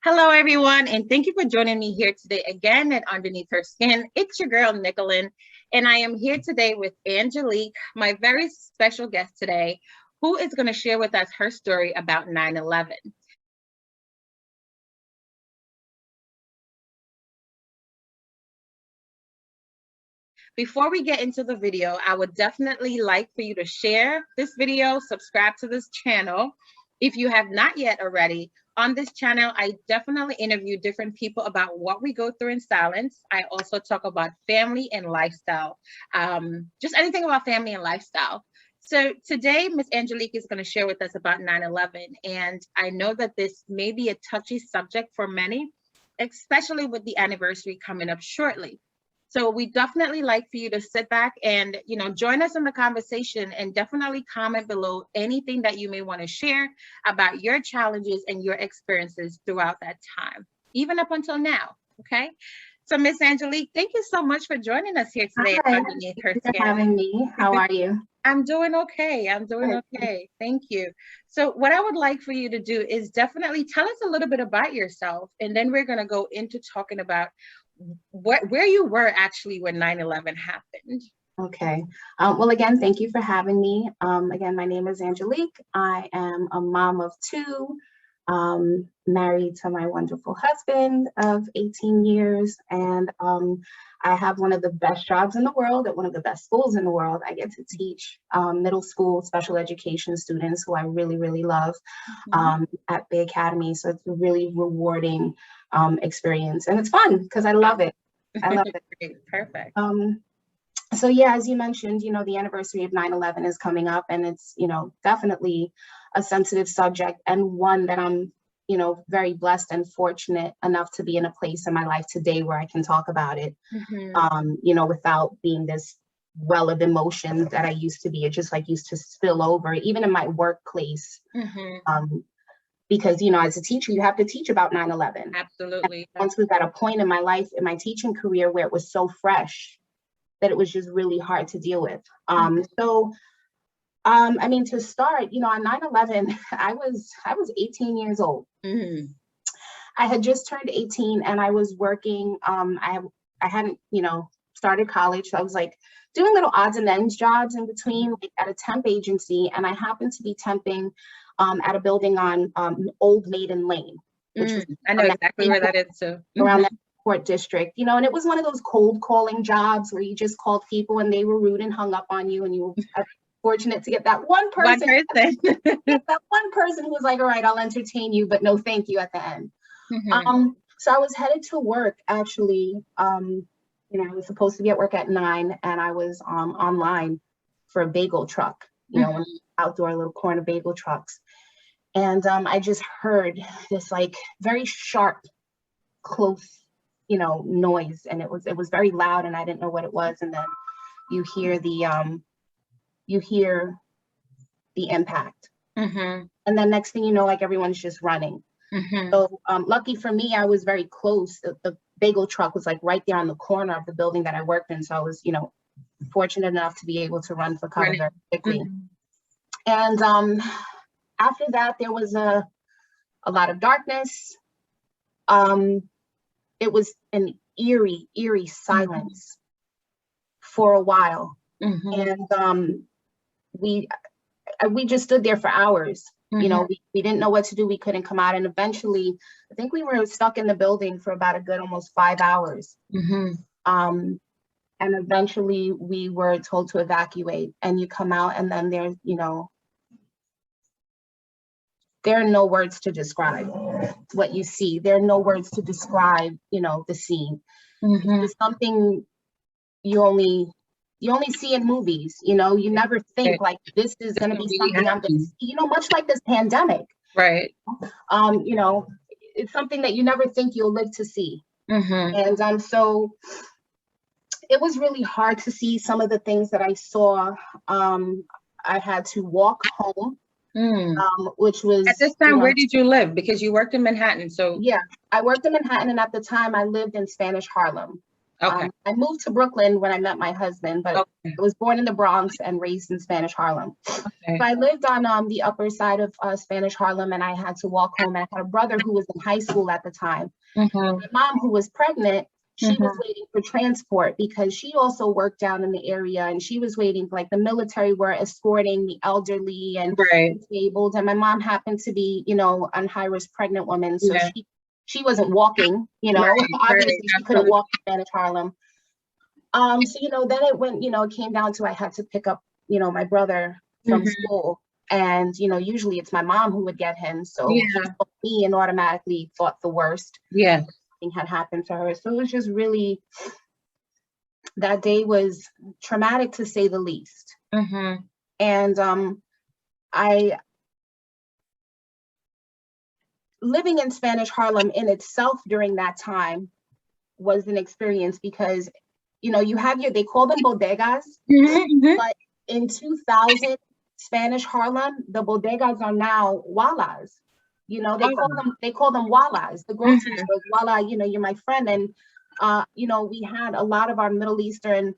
Hello, everyone, and thank you for joining me here today again at Underneath Her Skin. It's your girl, Nicolin, and I am here today with Angelique, my very special guest today, who is going to share with us her story about 9/11. Before we get into the video, I would definitely like for you to share this video, subscribe to this channel. If you have not yet already, on this channel, I definitely interview different people about what we go through in silence. I also talk about family and lifestyle, just anything about family and lifestyle. So today, Miss Angelique is going to share with us about 9/11. And I know that this may be a touchy subject for many, especially with the anniversary coming up shortly. So we definitely like for you to sit back and, join us in the conversation and definitely comment below anything that you may want to share about your challenges and your experiences throughout that time, even up until now. Okay. So Miss Angelique, thank you so much for joining us here today Hi, Underneath Her thank you for Skin. having me. How are you? I'm doing okay. Thank you. So what I would like for you to do is definitely tell us a little bit about yourself, and then we're going to go into talking about where you were actually when 9/11 happened. Okay. Well, again, thank you for having me. Again, my name is Angelique. I am a mom of two, married to my wonderful husband of 18 years, and I have one of the best jobs in the world at one of the best schools in the world. I get to teach middle school special education students who I really, really love at the academy. So it's a really rewarding experience, and it's fun because I love it. I love it. Great. Perfect. So yeah, as you mentioned, the anniversary of 9/11 is coming up, and it's, definitely a sensitive subject, and one that I'm, very blessed and fortunate enough to be in a place in my life today where I can talk about it, without being this well of emotion that I used to be. It just used to spill over, even in my workplace. Because, as a teacher, you have to teach about 9/11. Absolutely. And once was at a point in my life, in my teaching career, where it was so fresh that it was just really hard to deal with. To start, on 9/11, I was 18 years old. I had just turned 18 and I was working. I hadn't, started college. So I was doing little odds and ends jobs in between, at a temp agency. And I happened to be temping at a building on Old Maiden Lane, which was I know exactly where that is too. Around that court district, and it was one of those cold calling jobs where you just called people and they were rude and hung up on you, and you were fortunate to get that one person. That one person who was like, all right, I'll entertain you, but no thank you at the end. So I was headed to work, actually. I was supposed to be at work at 9, and I was online for a bagel truck, outdoor little corner bagel trucks. And I just heard this very sharp, close, noise, and it was very loud, and I didn't know what it was. And then you hear the impact, and then next thing you know, everyone's just running. So lucky for me, I was very close. The bagel truck was right there on the corner of the building that I worked in, so I was fortunate enough to be able to run for cover very quickly. And after that, there was a lot of darkness. It was an eerie silence for a while. And we just stood there for hours. We didn't know what to do. We couldn't come out. And eventually, I think we were stuck in the building for about a good almost 5 hours. And eventually we were told to evacuate, and you come out, and then there's, there are no words to describe what you see. There are no words to describe, the scene. It's something you only see in movies. You never think this is going to be something I'm going to see, much like this pandemic. Right. It's something that you never think you'll live to see. And so it was really hard to see some of the things that I saw. I had to walk home. Which was at this time, where did you live? Because you worked in Manhattan. So yeah, I worked in Manhattan, and at the time I lived in Spanish Harlem. Okay. I moved to Brooklyn when I met my husband, but Okay. I was born in the Bronx and raised in Spanish Harlem. Okay. So I lived on the upper side of Spanish Harlem, and I had to walk home. And I had a brother who was in high school at the time. My mom, who was pregnant, she was waiting for transport because she also worked down in the area, and she was waiting for, like, the military were escorting the elderly and disabled. And my mom happened to be, you know, a high risk pregnant woman, so she wasn't walking, you know, obviously she couldn't walk in Spanish Harlem. So, you know, then it went, you know, it came down to I had to pick up, you know, my brother from school. And, you know, usually it's my mom who would get him. So he saw me and automatically thought the worst. Yeah. Thing had happened to her. So it was just really, that day was traumatic to say the least. And I, living in Spanish Harlem in itself during that time was an experience because, you know, you have they call them bodegas, but in 2000, Spanish Harlem, the bodegas are now wallas. You know, they call them wallas, the grocery stores. Walla, you know, you're my friend. And you know, we had a lot of our Middle Eastern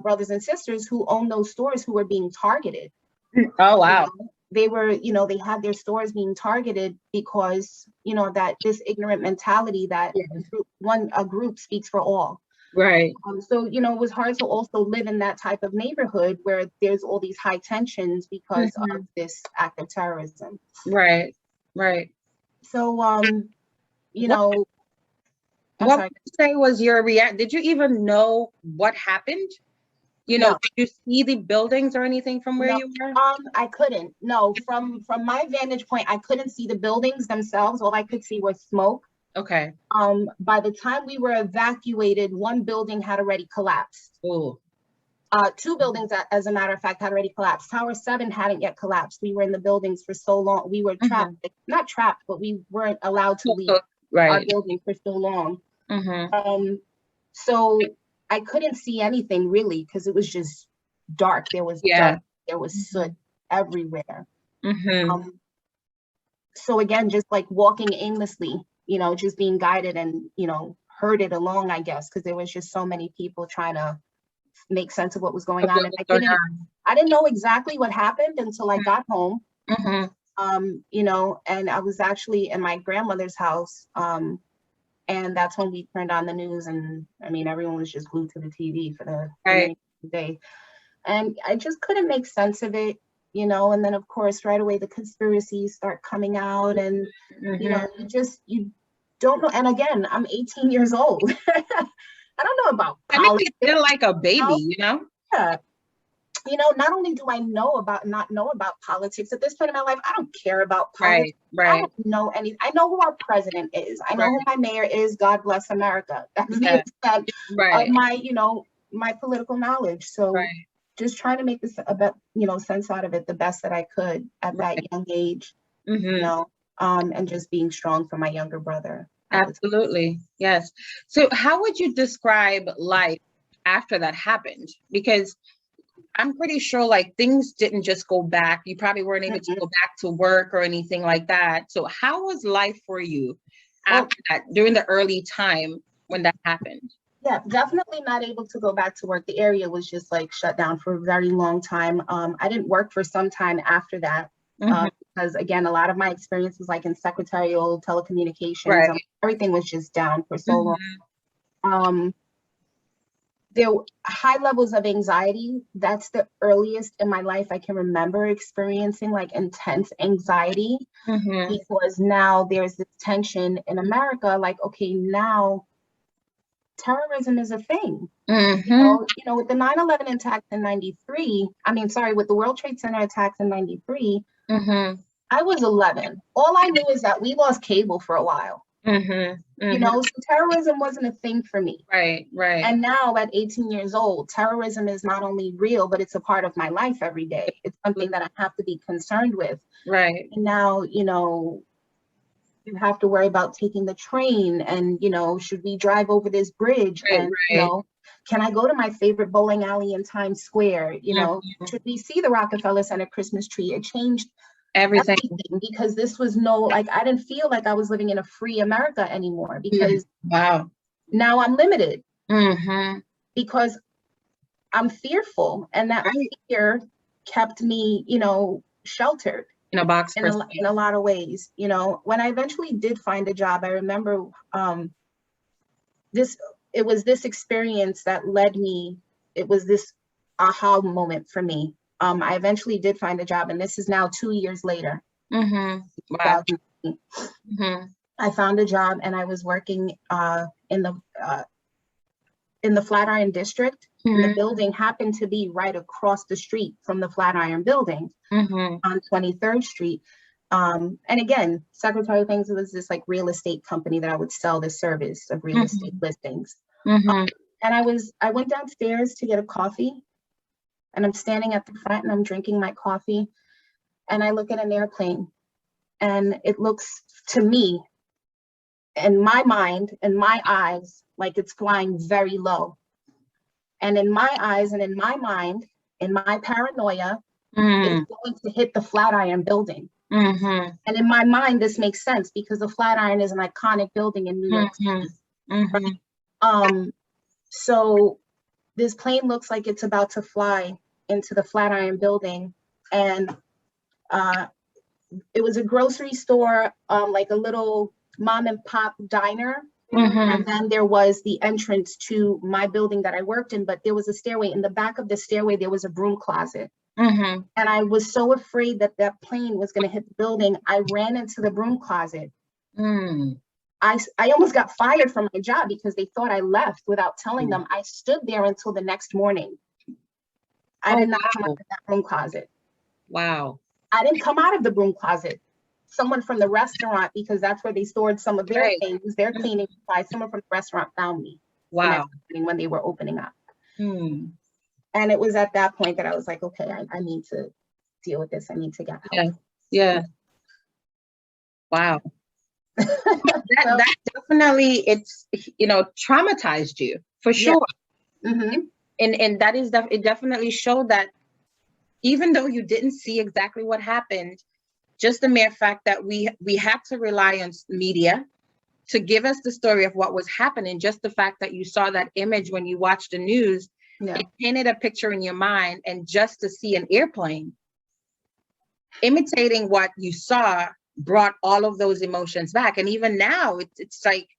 brothers and sisters who owned those stores who were being targeted. Oh, wow. You know, they were, you know, they had their stores being targeted because, you know, that this ignorant mentality that a group speaks for all. Right. So, you know, it was hard to also live in that type of neighborhood where there's all these high tensions because of this act of terrorism. Right. Right. So, you know, what would you say was your reaction? Did you even know what happened? You know, did you see the buildings or anything from where you were? I couldn't. No, from my vantage point, I couldn't see the buildings themselves. All I could see was smoke. Okay. By the time we were evacuated, one building had already collapsed. Ooh. Two buildings, as a matter of fact, had already collapsed. Tower 7 hadn't yet collapsed. We were in the buildings for so long. We were trapped, not trapped, but we weren't allowed to leave our building for so long. So I couldn't see anything really because it was just dark. There was dust, there was soot everywhere. So again, just like walking aimlessly, you know, just being guided and, you know, herded along, I guess, because there was just so many people trying to make sense of what was going on. And I didn't know exactly what happened until I got home. You know, and I was actually in my grandmother's house. And that's when we turned on the news, and I mean, everyone was just glued to the TV for the day. And I just couldn't make sense of it, you know. And then of course, right away, the conspiracies start coming out, and you know, you don't know. And again, I'm 18 years old. I don't know about politics. I mean, you're like a baby, you know? Yeah. You know, not only do I not know about politics at this point in my life, I don't care about politics. I don't know anything. I know who our president is. I know who my mayor is. God bless America. That's the extent of my, you know, my political knowledge. So just trying to make this you know, sense out of it the best that I could at that young age, you know, and just being strong for my younger brother. Absolutely. Yes. So how would you describe life after that happened? Because I'm pretty sure like things didn't just go back. You probably weren't able to go back to work or anything like that. So how was life for you after that, during the early time when that happened? Yeah, definitely not able to go back to work. The area was just like shut down for a very long time. I didn't work for some time after that because again, a lot of my experience was like in secretarial telecommunications. Everything was just down for so long. There were high levels of anxiety. That's the earliest in my life I can remember experiencing like intense anxiety because now there's this tension in America. Like, okay, now terrorism is a thing. You know, with the 9/11 attacks in '93, with the World Trade Center attacks in '93, I was 11. All I knew is that we lost cable for a while. You know, so terrorism wasn't a thing for me. And now at 18 years old, terrorism is not only real, but it's a part of my life every day. It's something that I have to be concerned with. And now, you know, you have to worry about taking the train and, you know, should we drive over this bridge? And, you know, can I go to my favorite bowling alley in Times Square? You know, should we see the Rockefeller Center Christmas tree? It changed everything because this was I didn't feel like I was living in a free America anymore because now I'm limited. Mm-hmm. because I'm fearful, and that fear kept me, you know, sheltered in a box in a lot of ways. You know, when I eventually did find a job, I remember it was this experience that led me, it was this aha moment for me. I eventually did find a job, and this is now 2 years later. Mm-hmm. Wow. Mm-hmm. I found a job, and I was working in the Flatiron district. Mm-hmm. And the building happened to be right across the street from the Flatiron building, mm-hmm. on 23rd Street. And again, Secretary of Things was this like real estate company that I would sell the service of real estate listings. Mm-hmm. And I went downstairs to get a coffee, and I'm standing at the front and I'm drinking my coffee, and I look at an airplane, and it looks to me, in my mind, in my eyes, like it's flying very low. And in my eyes and in my mind, in my paranoia, it's going to hit the Flatiron building. Mm-hmm. And in my mind, this makes sense because the Flatiron is an iconic building in New York City. Mm-hmm. So this plane looks like it's about to fly into the Flatiron building. And it was a grocery store, like a little mom and pop diner. Mm-hmm. And then there was the entrance to my building that I worked in, but there was a stairway. In the back of the stairway, there was a broom closet. Mm-hmm. And I was so afraid that that plane was going to hit the building. I ran into the broom closet. I almost got fired from my job because they thought I left without telling them. I stood there until the next morning. I did not come out of that broom closet. Wow. I didn't come out of the broom closet. Someone from the restaurant, because that's where they stored some of their things, their cleaning supplies, someone from the restaurant found me. Wow. When they were opening up. And it was at that point that I was like, okay, I need to deal with this. I need to get help. Yeah. Wow. that definitely, it's, you know, traumatized you for sure. Mm-hmm. And that is it definitely showed that even though you didn't see exactly what happened, just the mere fact that we had to rely on media to give us the story of what was happening, just the fact that you saw that image when you watched the news, it painted a picture in your mind. And just to see an airplane imitating what you saw brought all of those emotions back. And even now, it's like,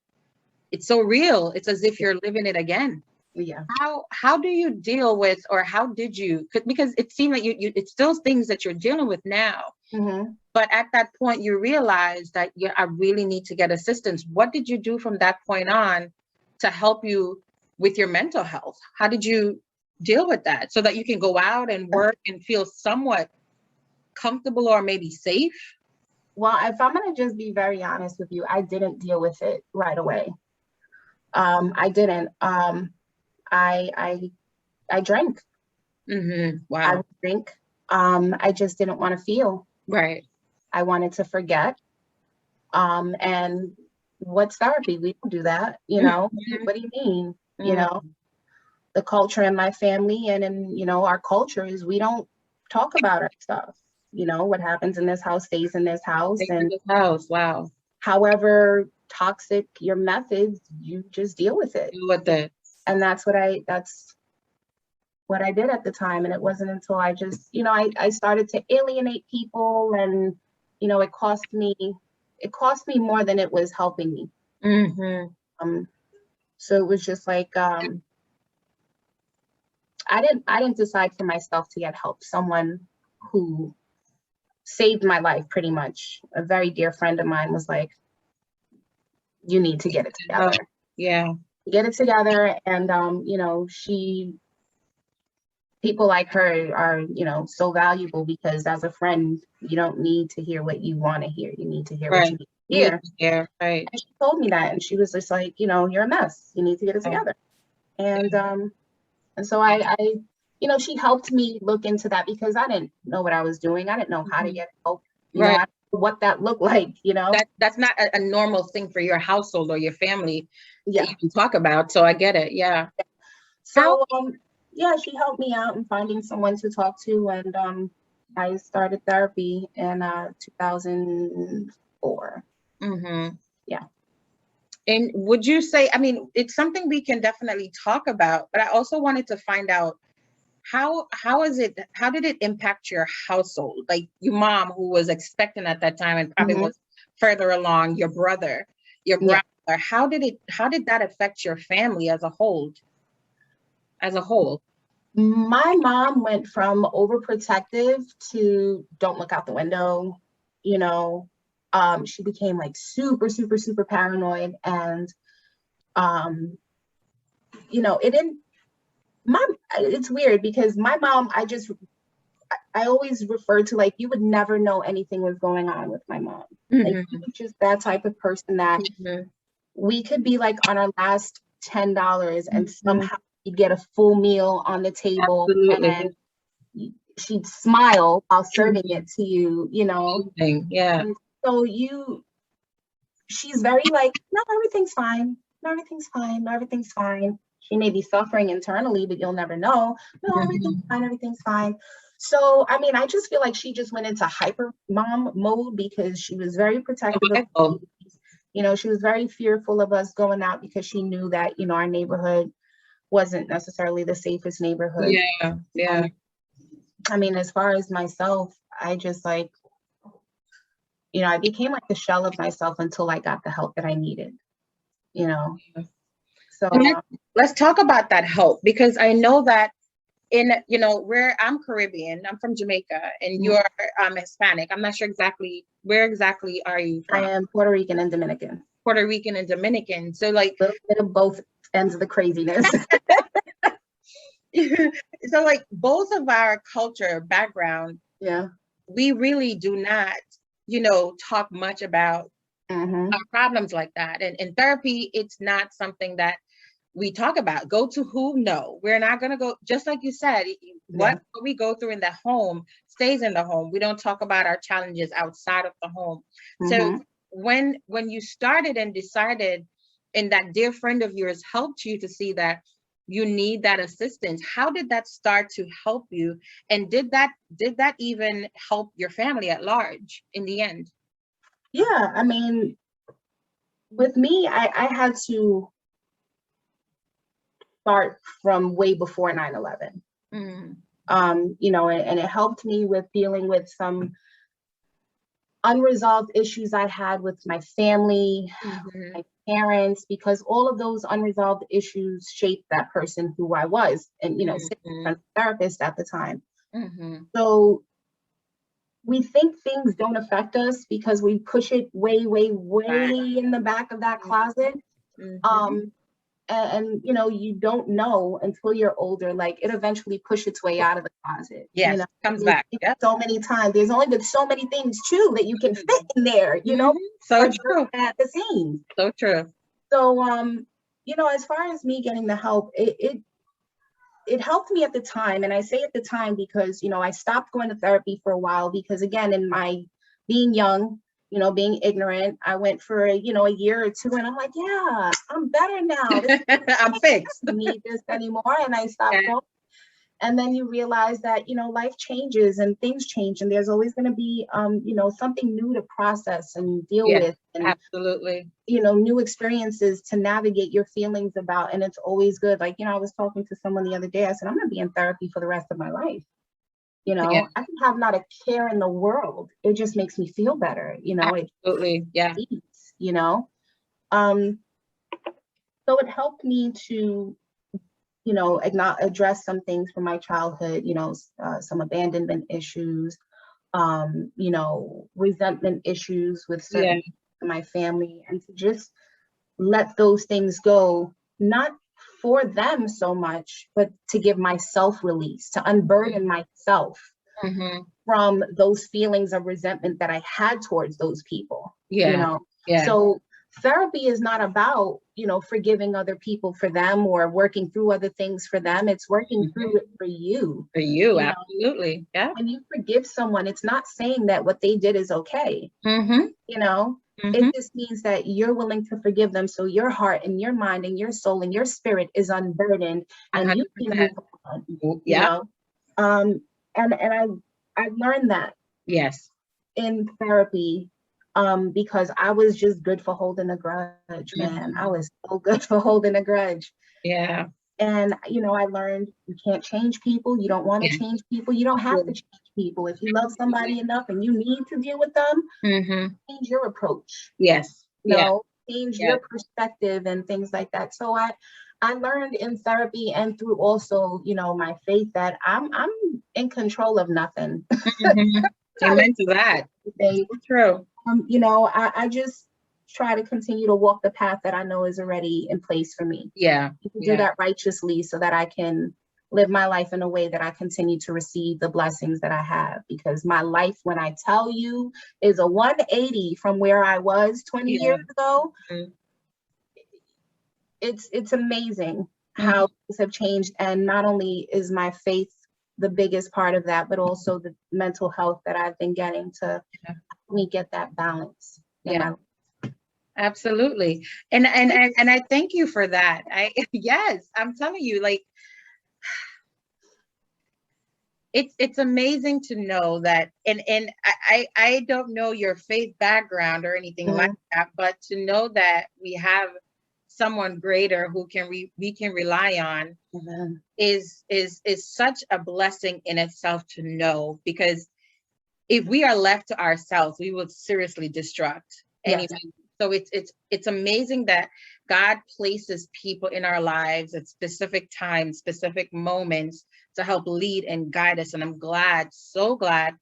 it's so real. It's as if you're living it again. Yeah. How do you deal with, or how did you, because it seemed like it's still things that you're dealing with now. Mm-hmm. But at that point, you realized that I really need to get assistance. What did you do from that point on to help you with your mental health? How did you deal with that so that you can go out and work and feel somewhat comfortable or maybe safe? Well, if I'm going to just be very honest with you, I didn't deal with it right away. I didn't. I drank. Mm-hmm. Wow. I would drink. I just didn't want to feel. Right. I wanted to forget. And what's therapy? We don't do that, you know. What do you mean? You know, the culture in my family and in, you know, our culture is we don't talk about our stuff. You know, what happens in this house stays in this house. Wow. However toxic your methods, you just deal with it. Deal with it. And that's what I did at the time. And it wasn't until I just, you know, I started to alienate people, and, you know, it cost me more than it was helping me. Mm-hmm. So it was just like, I didn't decide for myself to get help. Someone who saved my life, pretty much, a very dear friend of mine, was like, you need to get it together. Get it together. And you know, people like her are, you know, so valuable, because as a friend, you don't need to hear what you want to hear. You need to hear what you need to hear. Right. And she told me that, and she was just like, you know, you're a mess. You need to get it together. And so I you know, she helped me look into that, because I didn't know what I was doing. I didn't know how to get help. You know, I didn't know what that looked like, you know. That's not a normal thing for your household or your family that you can talk about. So I get it. Yeah. So yeah, she helped me out in finding someone to talk to, and I started therapy in 2004. Mm-hmm. Yeah. And would you say, I mean, it's something we can definitely talk about, but I also wanted to find out how did it impact your household? Like your mom, who was expecting at that time and probably was further along, your brother, your grandmother, how did that affect your family as a whole? My mom went from overprotective to don't look out the window, you know. She became like super, super, super paranoid. And, you know, it's weird because my mom, I always refer to, like, you would never know anything was going on with my mom. Like, she was just that type of person that we could be like on our last $10 and somehow you'd get a full meal on the table. Absolutely. And she'd smile while serving it to you, you know. Yeah. And so she's very like, no, everything's fine. No, everything's fine. No, everything's fine. She may be suffering internally, but you'll never know. No, everything's fine. Everything's fine. So, I mean, I just feel like she just went into hyper mom mode because she was very protective of me. You know, she was very fearful of us going out because she knew that, you know, our neighborhood wasn't necessarily the safest neighborhood. Yeah. I mean, as far as myself, I just like, you know, I became like the shell of myself until I got the help that I needed, you know. So let's talk about that help, because I know that you know, I'm Caribbean, I'm from Jamaica, and you're Hispanic. I'm not sure exactly, where exactly are you from? I am Puerto Rican and Dominican. Puerto Rican and Dominican. So like a little bit of both ends of the craziness. So like both of our culture background, we really do not, you know, talk much about our problems like that. And in therapy, it's not something that we talk about. Go to who? No, we're not going to go. Just like you said, what we go through in the home stays in the home. We don't talk about our challenges outside of the home. So when you started and decided, and that dear friend of yours helped you to see that you need that assistance, how did that start to help you? And did that even help your family at large in the end? Yeah, I mean, with me, I had to start from way before 9/11. You know, and it helped me with dealing with some unresolved issues I had with my family, my parents, because all of those unresolved issues shaped that person who I was, and, you know, a therapist at the time. So we think things don't affect us because we push it way, way, way in the back of that closet. And you know, you don't know until you're older, like it eventually pushes its way out of the closet. You know, comes back. So many times. There's only been so many things too that you can fit in there, you know. So true. At the seams. So true. So you know, as far as me getting the help, it helped me at the time. And I say at the time because, you know, I stopped going to therapy for a while because, again, in my being young, you know, being ignorant, I went for, you know, a year or two, and I'm like, yeah, I'm better now. I'm fixed. I don't need this anymore. And I stopped going. And then you realize that, you know, life changes and things change, and there's always going to be, you know, something new to process and deal with. And, absolutely. You know, new experiences to navigate your feelings about. And it's always good. Like, you know, I was talking to someone the other day. I said, I'm going to be in therapy for the rest of my life. You know, I can have not a care in the world. It just makes me feel better. You know, absolutely. You know, so it helped me to, you know, address some things from my childhood, you know, some abandonment issues, you know, resentment issues with certain my family, and to just let those things go, not for them so much, but to give myself release, to unburden myself from those feelings of resentment that I had towards those people. You know, so therapy is not about, you know, forgiving other people for them or working through other things for them. It's working through it for you. For you, absolutely. Yeah. When you forgive someone, it's not saying that what they did is okay. You know, it just means that you're willing to forgive them. So your heart and your mind and your soul and your spirit is unburdened, and 100%. You can move on. You know, and I learned that in therapy. because I was just good for holding a grudge, man. I was so good for holding a grudge. Yeah. And, you know, I learned you can't change people. You don't want to change people. You don't have to change people. If you love somebody enough and you need to deal with them, change your approach. Yes. You know, change your perspective and things like that. So I learned in therapy and through also, you know, my faith that I'm in control of nothing. Amen to that. True. You know, I just try to continue to walk the path that I know is already in place for me. Yeah. Do that righteously so that I can live my life in a way that I continue to receive the blessings that I have, because my life, when I tell you, is a 180 from where I was 20 years ago. It's amazing how things have changed. And not only is my faith the biggest part of that, but also the mental health that I've been getting to help me get that balance. Absolutely. And I thank you for that. Yes, I'm telling you, like, it's amazing to know that, and I don't know your faith background or anything like that, but to know that we have someone greater who we can rely on is such a blessing in itself to know, because if we are left to ourselves, we will seriously destruct anyway. So it's amazing that God places people in our lives at specific times, specific moments to help lead and guide us. And I'm glad, so glad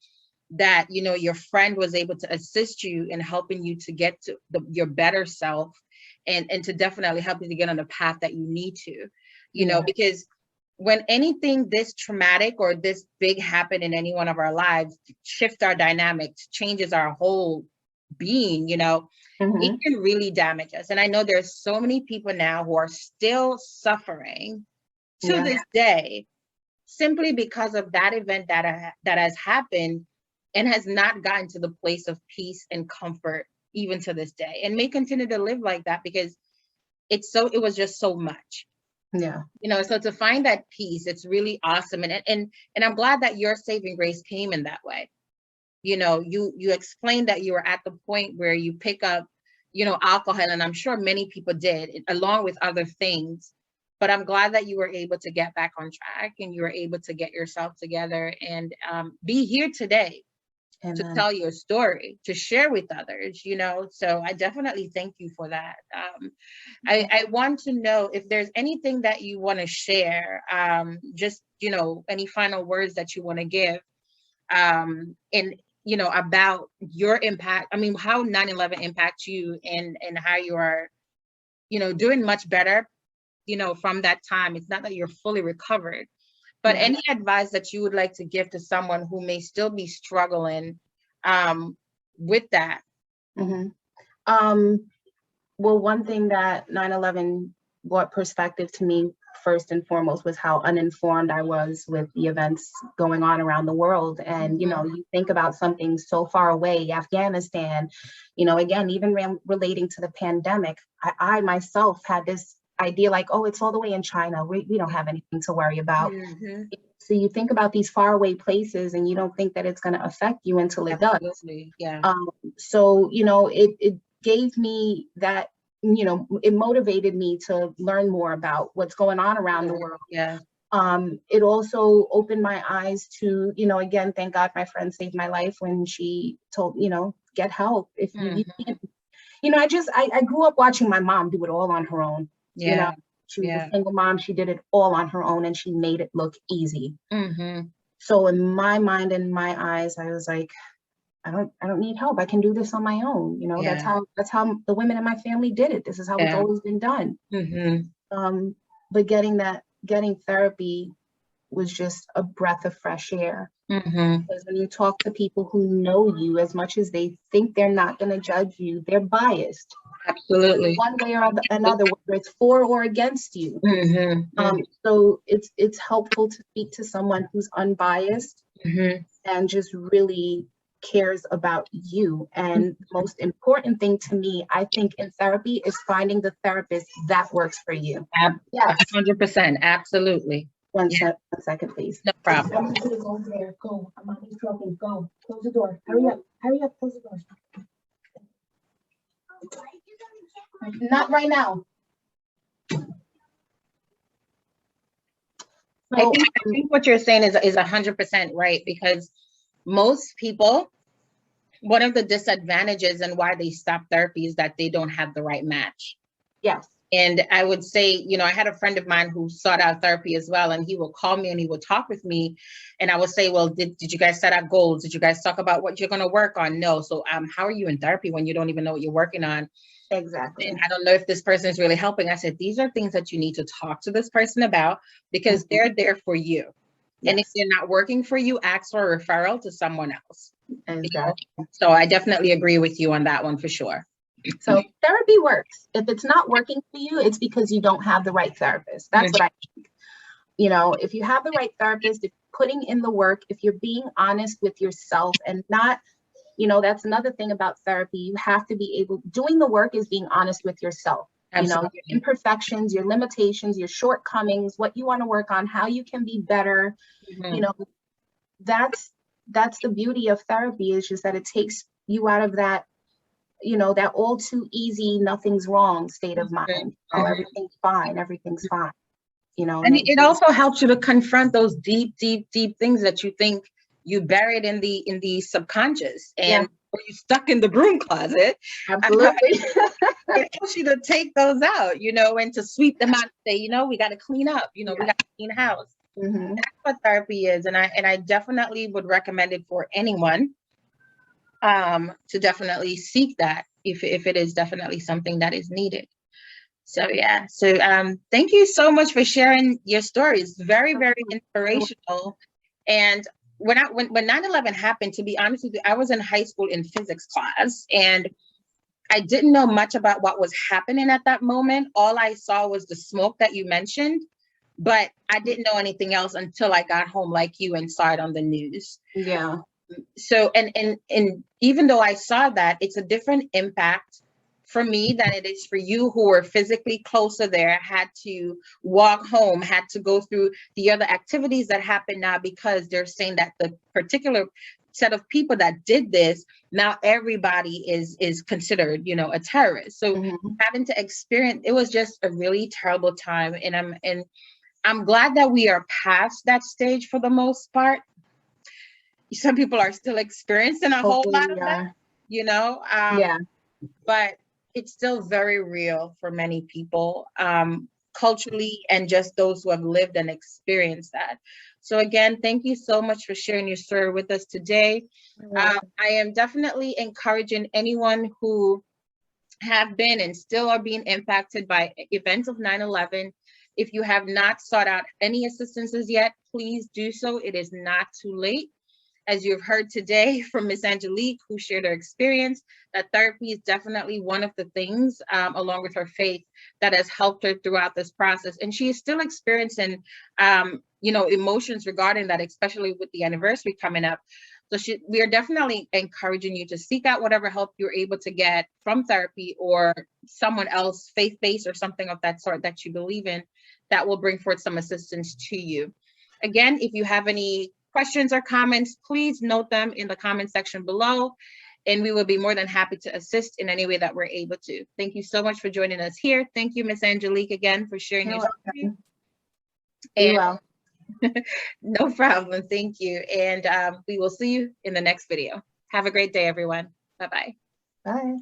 that, you know, your friend was able to assist you in helping you to get to your better self, and to definitely help you to get on the path that you need to, you know, because when anything this traumatic or this big happen in any one of our lives, shifts our dynamics, changes our whole being, you know, it can really damage us. And I know there's so many people now who are still suffering to this day, simply because of that event that has happened and has not gotten to the place of peace and comfort even to this day, and may continue to live like that because it was just so much. You know, so to find that peace, it's really awesome. And I'm glad that your saving grace came in that way. You know, you explained that you were at the point where you pick up, you know, alcohol, and I'm sure many people did, along with other things. But I'm glad that you were able to get back on track and you were able to get yourself together and be here today to tell your story, to share with others, you know. So I definitely thank you for that. I want to know if there's anything that you want to share, just, you know, any final words that you want to give, and, you know, about your impact. I mean, how 9/11 impacts you, and how you are, you know, doing much better, you know, from that time. It's not that you're fully recovered, but any advice that you would like to give to someone who may still be struggling with that? Well, one thing that 9/11 brought perspective to me first and foremost was how uninformed I was with the events going on around the world. And, you know, you think about something so far away, Afghanistan, you know, again, even relating to the pandemic, I myself had this idea like, oh, it's all the way in China. We don't have anything to worry about. So you think about these faraway places and you don't think that it's going to affect you until it does. So, you know, it gave me that, you know, it motivated me to learn more about what's going on around the world. It also opened my eyes to, you know, again, thank God my friend saved my life when she told, you know, get help. If you can't, you know, I grew up watching my mom do it all on her own. You know, she was a single mom. She did it all on her own and she made it look easy. So in my mind and my eyes, I was like, I don't need help. I can do this on my own. You know, that's how the women in my family did it. This is how it's always been done. But getting therapy was just a breath of fresh air. Because when you talk to people who know you, as much as they think they're not going to judge you, they're biased. Absolutely. One way or another, whether it's for or against you. So it's helpful to speak to someone who's unbiased and just really cares about you. And the most important thing to me, I think, in therapy is finding the therapist that works for you. Yes, 100%. Absolutely. One second, please. No problem. I'm gonna go there. Go. I'm on these trophies. Go. Close the door. Hurry up. Hurry up. Close the door. Not right now. I think what you're saying is 100% right, because most people, one of the disadvantages and why they stop therapy is that they don't have the right match. Yes. And I would say, you know, I had a friend of mine who sought out therapy as well, and he will call me and he will talk with me. And I would say, well, did you guys set out goals? Did you guys talk about what you're going to work on? No. So how are you in therapy when you don't even know what you're working on? Exactly. And I don't know if this person is really helping. I said, these are things that you need to talk to this person about, because they're there for you. Yes. And if they're not working for you, ask for a referral to someone else. Exactly. So I definitely agree with you on that one for sure. So therapy works. If it's not working for you, it's because you don't have the right therapist. That's what I think. You know, if you have the right therapist, if putting in the work, if you're being honest with yourself and not, you know, that's another thing about therapy. You have to be able, doing the work is being honest with yourself. Absolutely. You know, your imperfections, your limitations, your shortcomings, what you want to work on, how you can be better. You know, that's the beauty of therapy, is just that it takes you out of that, you know, that all too easy, nothing's wrong state of mind. Oh, everything's fine. Everything's fine. You know, and it also helps you to confront those deep things that you think you buried in the subconscious, and or you stuck in the broom closet. Absolutely. It helps you to take those out, you know, and to sweep them out and say, you know, we got to clean up, you know, we got to clean house. That's what therapy is. And I definitely would recommend it for anyone to definitely seek that if it is definitely something that is needed. So yeah, so thank you so much for sharing your stories. Very, very inspirational. And when 9/11 happened, to be honest with you, I was in high school in physics class, and I didn't know much about what was happening at that moment. All I saw was the smoke that you mentioned, but I didn't know anything else until I got home, like you, and saw it on the news. Yeah. So, and even though I saw that, it's a different impact for me than it is for you, who were physically closer there, had to walk home, had to go through the other activities that happen now, because they're saying that the particular set of people that did this, now everybody is considered, you know, a terrorist. So having to experience, it was just a really terrible time. And I'm glad that we are past that stage for the most part. Some people are still experiencing a whole lot of that, you know, but it's still very real for many people, culturally, and just those who have lived and experienced that. So again, thank you so much for sharing your story with us today. I am definitely encouraging anyone who have been and still are being impacted by events of 9/11. If you have not sought out any assistances yet, please do so. It is not too late. As you've heard today from Miss Angelique, who shared her experience, that therapy is definitely one of the things, along with her faith, that has helped her throughout this process. And she is still experiencing, you know, emotions regarding that, especially with the anniversary coming up. So we are definitely encouraging you to seek out whatever help you're able to get from therapy or someone else, faith-based or something of that sort that you believe in, that will bring forth some assistance to you. Again, if you have any questions or comments, please note them in the comment section below, and we will be more than happy to assist in any way that we're able to. Thank you so much for joining us here. Thank you, Miss Angelique, again, for sharing your story. And no problem. Thank you. And we will see you in the next video. Have a great day, everyone. Bye-bye. Bye.